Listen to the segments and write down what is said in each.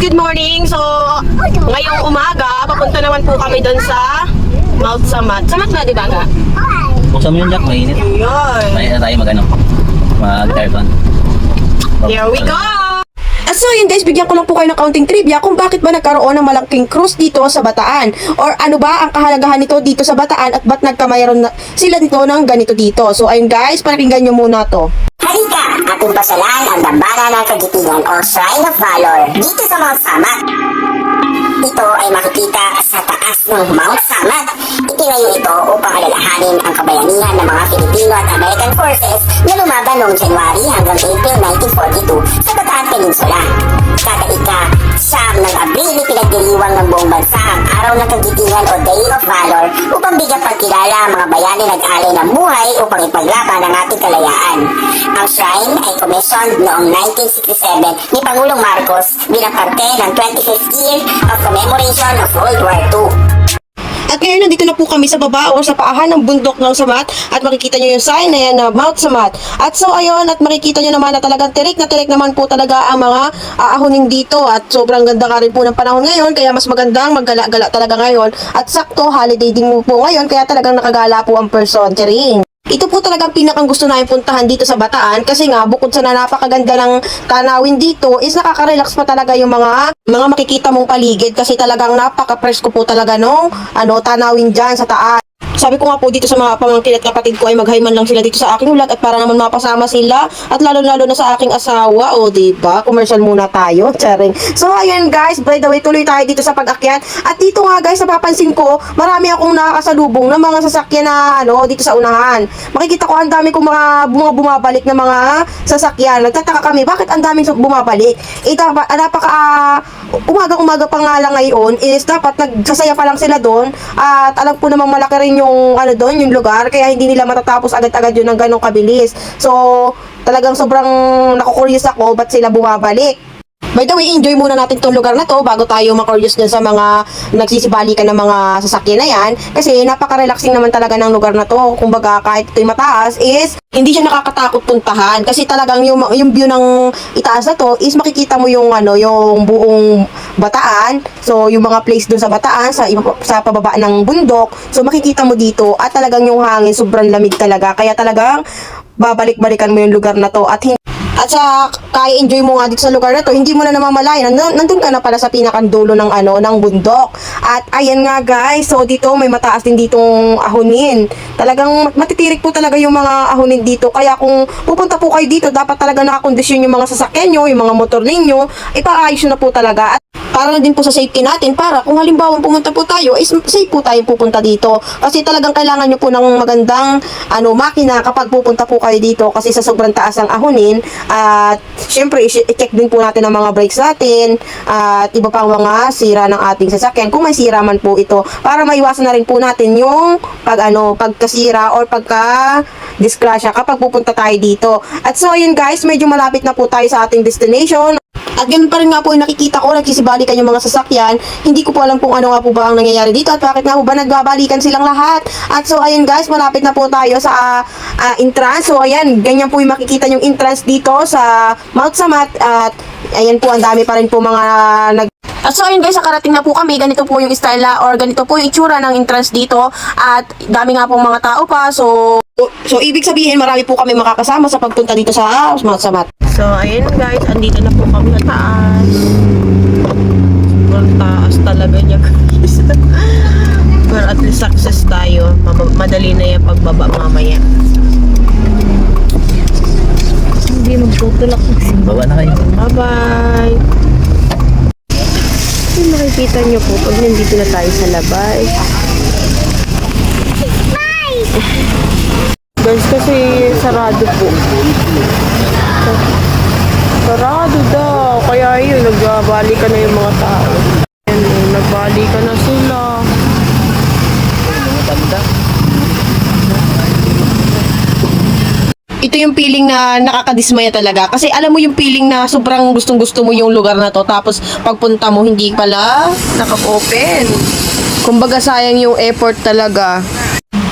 good morning. So, ngayong umaga, papunta naman po kami doon sa Mount Samat. Samat na, di ba nga? Buksan mo yung jack, mainit. Yun. May na tayo mag-aircon. Here we go! At so yun guys, bigyan ko lang po kayo ng counting trivia kung bakit ba nagkaroon ng malaking cruise dito sa Bataan. Or ano ba ang kahalagahan nito dito sa Bataan at ba't nagkamayroon na sila dito ng ganito dito. So ayun guys, pakinggan nyo muna to. Halika, ating pasalan ang dambana ng Kagitigan o Shrine of Valor dito sa Mount Samat. Ito ay makikita sa taas ng Mount Samat. Itinayo ito upang alalahanin ang kabayanihan ng mga Filipino at American forces na lumaban noong January hanggang April 1942 sa Bataan Peninsula. Kataika, siyam ng Abril pinagdiriwang ng buong bansa ang Araw ng Kagitigan o Day of Valor upang bigyan pagkilala ang mga bayani nag-alay ng buhay upang ipaglaban ang ating kalayaan. Ang shrine ay commissioned noong 1967 ni Pangulong Marcos bilang parte ng 25th year of commemoration of World War II. At ngayon nandito na po kami sa baba o sa paahan ng bundok ng Samat at makikita nyo yung sign na yan na Mount Samat. At so ayun, at makikita nyo naman na talagang tirik na tirik naman po talaga ang mga aahoning dito at sobrang ganda nga rin po ng panahon ngayon kaya mas magandang maggala-gala talaga ngayon at sakto holiday din po ngayon kaya talagang nakagala po ang person. Charing! Ito po talagang pinakang gusto namin puntahan dito sa Bataan kasi nga bukod sa napakaganda ng tanawin dito is nakaka-relax pa talaga yung mga makikita mong paligid kasi talagang napaka-presko po talaga nung tanawin dyan sa taas. Sabi ko nga po dito sa mga pamangkin at kapatid ko ay mag-hi man lang sila dito sa aking ulat at para naman mapasama sila at lalo-lalo na sa aking asawa. O diba? Commercial muna tayo. Charing. So ayan guys, by the way, tuloy tayo dito sa pag-akyat. At dito nga guys, napapansin ko, marami akong nakakasalubong ng mga sasakyan na dito sa unahan. Makikita ko ang dami kong mga bumabalik na mga sasakyan. Nagtataka kami, bakit ang daming bumabalik? Umaga-umaga pa nga lang ngayon is dapat nagsasaya pa lang sila doon at alam po namang malaki rin yung yung lugar kaya hindi nila matatapos agad-agad yun ng ganong kabilis. So talagang sobrang naku-curious ako ba't sila bumabalik. By the way, enjoy muna natin itong lugar na to bago tayo ma-curious dyan sa mga nagsisibalikan ng mga sasakyan na yan. Kasi napaka-relaxing naman talaga ng lugar na to. Kumbaga kahit ito'y mataas is hindi siya nakakatakot puntahan. Kasi talagang yung view ng itaas na to is makikita mo yung yung buong Bataan. So yung mga place dun sa Bataan, sa pababa ng bundok. So makikita mo dito at talagang yung hangin sobrang lamig talaga. Kaya talagang babalik-balikan mo yung lugar na to at sa kaya enjoy mo nga dito sa lugar na to, hindi mo na namamalayan, nandun ka na pala sa pinakandulo ng ng bundok. At ayan nga guys, so dito may mataas din ditong ahonin. Talagang matitirik po talaga yung mga ahonin dito. Kaya kung pupunta po kayo dito, dapat talaga nakakondisyon yung mga sasakyan nyo, yung mga motor ninyo, ipaayos nyo na po talaga. At para na din po sa safety natin, para kung halimbawa pumunta po tayo, is safe po tayo pupunta dito. Kasi talagang kailangan nyo po ng magandang makina kapag pupunta po kayo dito kasi sa sobrang taas ang ahonin. At syempre, i-check din po natin ang mga brakes natin at iba pang mga sira ng ating sasakyan kung may sira man po ito para maiwasan na rin po natin yung pagkasira or pagka-disgrasya kapag pupunta tayo dito. At so ayun guys, medyo malapit na po tayo sa ating destination. At ganun pa rin nga po yung nakikita ko, nagsisibalikan yung mga sasakyan. Hindi ko po alam kung ano nga po ba ang nangyayari dito at bakit nga po ba nagbabalikan silang lahat. At so ayun guys, malapit na po tayo sa entrance. So ayan, ganyan po yung makikita yung entrance dito sa Mount Samat. At ayan po, ang dami pa rin po mga At so ayun guys, nakarating na po kami. Ganito po yung style or ganito po yung itsura ng entrance dito. At dami nga pong mga tao pa. So ibig sabihin, marami po kami makakasama sa pagpunta dito sa Mount Samat. So ayun guys, andito na po kami sa taas. Sobrang taas talaga niya guys. Pero at least success tayo. Madali na yung pagbaba mamaya. Hindi magtutulak. Baba na kayo. Bye-bye. Makikita nyo po pag nandito na tayo sa labay. Guys, kasi sarado po. Sarado daw. Kaya yun, nagbabali ka na yung mga tao. Ayan, nagbali ka na sila. Ito yung feeling na nakakadismaya talaga. Kasi alam mo yung feeling na sobrang gustong-gusto mo yung lugar na to. Tapos pagpunta mo, hindi pala naka-open. Kumbaga sayang yung effort talaga.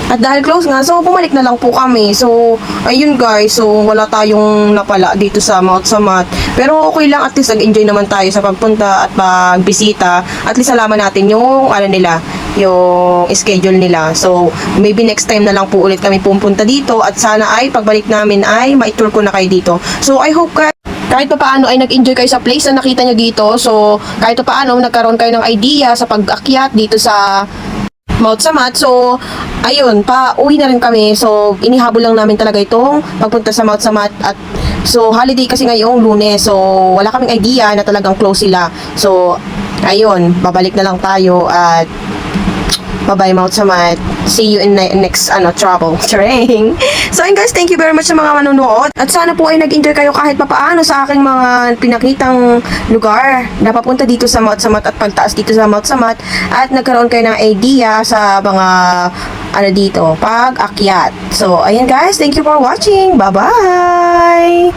At dahil close nga, so bumalik na lang po kami. So, ayun guys, so wala tayong napala dito sa Mount Samat. Pero okay lang, at least nag-enjoy naman tayo sa pagpunta at pagbisita. At least alaman natin yung ano nila, yung schedule nila. So, maybe next time na lang po ulit kami pupunta dito. At sana ay pagbalik namin ay ma-tour ko na kayo dito. So, I hope guys, kahit pa paano ay nag-enjoy kayo sa place na nakita nyo dito. So, kahit pa paano nagkaroon kayo ng idea sa pag-akyat dito sa Mount Samat. So, ayun, uwi na rin kami. So, inihabol lang namin talaga itong pagpunta sa Mount Samat. At so, holiday kasi ngayong Lunes. So, wala kaming idea na talagang close sila. So, ayun, babalik na lang tayo at bye-bye Mount Samat. See you in next travel. Charing. So ayun guys, thank you very much sa mga manonood. At sana po ay nag-enjoy kayo kahit papaano sa aking mga pinakitang lugar na papunta dito sa Mount Samat at pagtaas dito sa Mount Samat. At nagkaroon kayo ng idea sa mga dito, pag-akyat. So ayun guys, thank you for watching. Bye-bye!